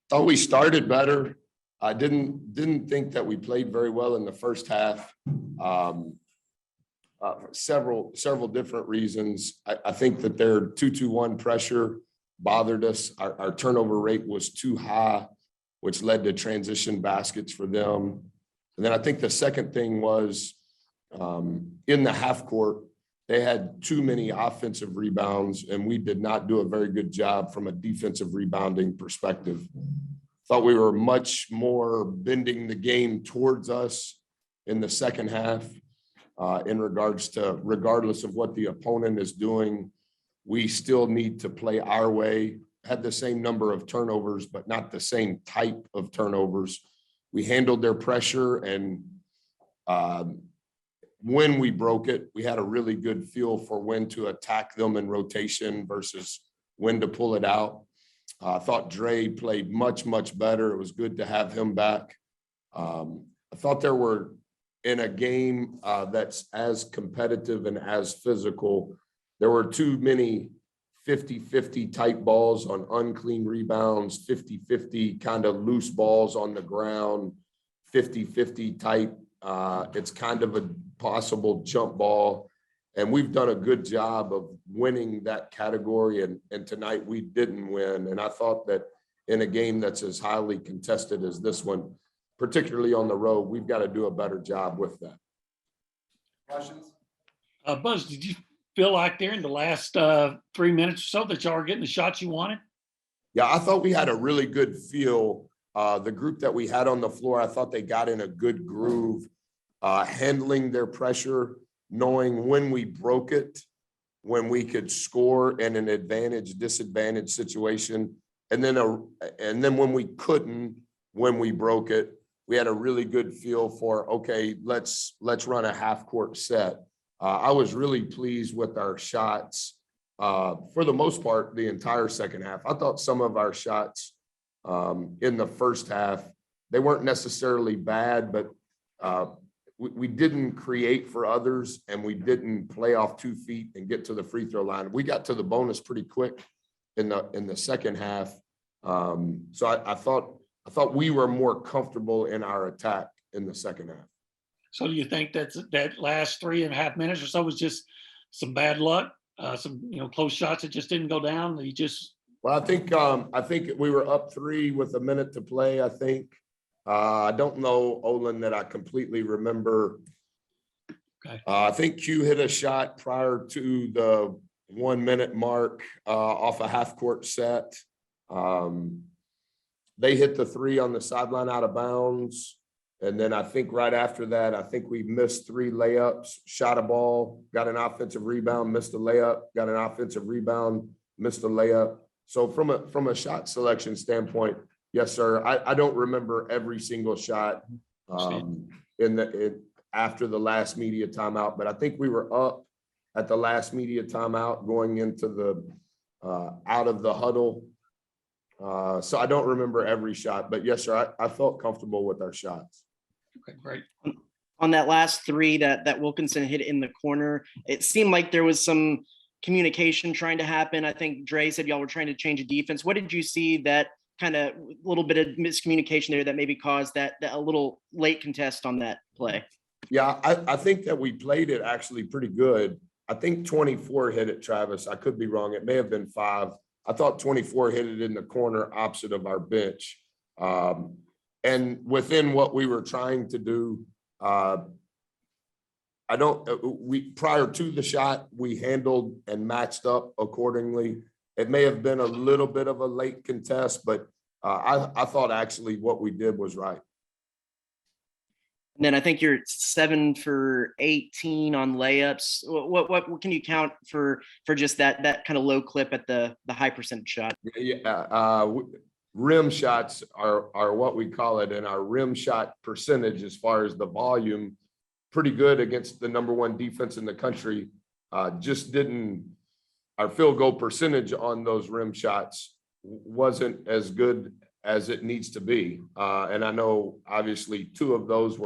Thought we started better. I didn't think that we played very well in the first half. Several different reasons. I think that their 2-2-1 pressure bothered us. Our turnover rate was too high, which led to transition baskets for them. And then I think the second thing was in the half court, they had too many offensive rebounds, and we did not do a very good job from a defensive rebounding perspective. Thought we were much more bending the game towards us in the second half in regards to, regardless of what the opponent is doing, we still need to play our way. Had the same number of turnovers, but not the same type of turnovers. We handled their pressure, and when we broke it, we had a really good feel for when to attack them in rotation versus when to pull it out. I thought Dre played much better. It was good to have him back. I thought there were, in a game that's as competitive and as physical, there were too many 50-50 type balls on unclean rebounds, 50-50 kind of loose balls on the ground, 50-50 type. It's kind of a possible jump ball. And we've done a good job of winning that category. And tonight we didn't win. And I thought that in a game that's as highly contested as this one, particularly on the road, we've got to do a better job with that. Questions? Buzz, did you feel like there in the last 3 minutes or so that y'all were getting the shots you wanted? Yeah, I thought we had a really good feel. The group that we had on the floor, I thought they got in a good groove, handling their pressure, knowing when we broke it, when we could score in an disadvantage situation. And then when we couldn't, when we broke it, we had a really good feel for, okay, let's run a half court set. I was really pleased with our shots for the most part, the entire second half. I thought some of our shots in the first half, they weren't necessarily bad, but we didn't create for others, and we didn't play off 2 feet and get to the free throw line. We got to the bonus pretty quick in the second half. So I thought we were more comfortable in our attack in the second half. So do you think that last 3.5 minutes or so was just some bad luck, some close shots that just didn't go down? Well, I think we were up 3 with a minute to play. I think. I don't know, Olin, that I completely remember. Okay. I think Q hit a shot prior to the 1 minute mark off a half court set. They hit the 3 on the sideline out of bounds. And then I think right after that, I think we missed 3 layups, shot a ball, got an offensive rebound, missed a layup, got an offensive rebound, missed a layup. So from a shot selection standpoint, yes, sir. I don't remember every single shot after the last media timeout, but I think we were up at the last media timeout going into the out of the huddle. So I don't remember every shot, but yes, sir. I felt comfortable with our shots. Okay, great. On that last 3 that Wilkinson hit in the corner, it seemed like there was some communication trying to happen. I think Dre said y'all were trying to change a defense. What did you see that kind of little bit of miscommunication there that maybe caused that a little late contest on that play? Yeah, I think that we played it actually pretty good. I think 24 hit it, Travis. I could be wrong. It may have been 5. I thought 24 hit it in the corner opposite of our bench. And within what we were trying to do, prior to the shot, we handled and matched up accordingly. It may have been a little bit of a late contest, but I thought actually what we did was right. And then I think you're 7 for 18 on layups. What can you count for just that kind of low clip at the high percentage shot? Yeah, rim shots are what we call it, and our rim shot percentage, as far as the volume, pretty good against the #1 defense in the country. Our field goal percentage on those rim shots wasn't as good as it needs to be. And I know obviously 2 of those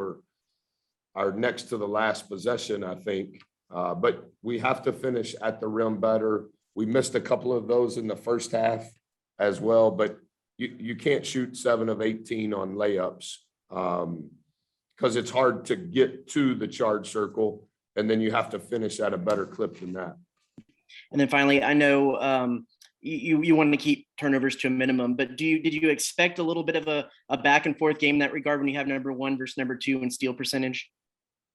are next to the last possession, I think. But we have to finish at the rim better. We missed a couple of those in the first half as well. But, you can't shoot 7 of 18 on layups. Because it's hard to get to the charge circle, and then you have to finish at a better clip than that. And then finally, I know you wanted to keep turnovers to a minimum, but did you expect a little bit of a back and forth game in that regard when you have number 1 versus number 2 in steal percentage?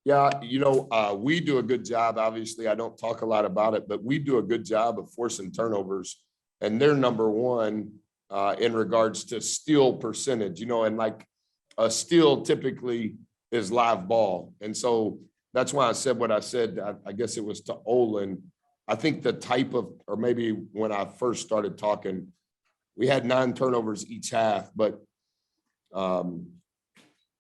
Yeah, we do a good job. Obviously, I don't talk a lot about it, but we do a good job of forcing turnovers, and they're number 1 in regards to steal percentage, and like a steal typically is live ball. And so that's why I said what I said. I guess it was to Olin. I think the type of, or maybe when I first started talking, we had 9 turnovers each half, but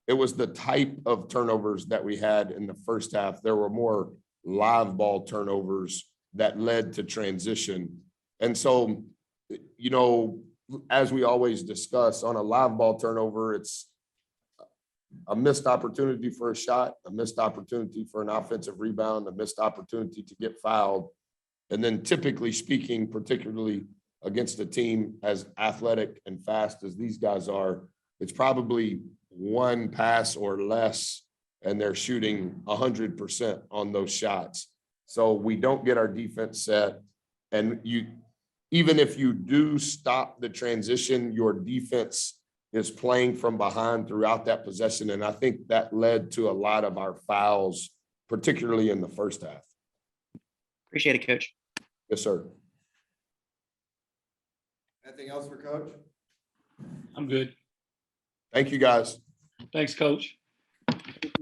it was the type of turnovers that we had in the first half. There were more live ball turnovers that led to transition. And so, as we always discuss, on a live ball turnover, it's a missed opportunity for a shot, a missed opportunity for an offensive rebound, a missed opportunity to get fouled. And then typically speaking, particularly against a team as athletic and fast as these guys are, it's probably 1 pass or less, and they're shooting 100% on those shots. So we don't get our defense set. And even if you do stop the transition, your defense is playing from behind throughout that possession. And I think that led to a lot of our fouls, particularly in the first half. Appreciate it, Coach. Yes, sir. Anything else for Coach? I'm good. Thank you, guys. Thanks, Coach.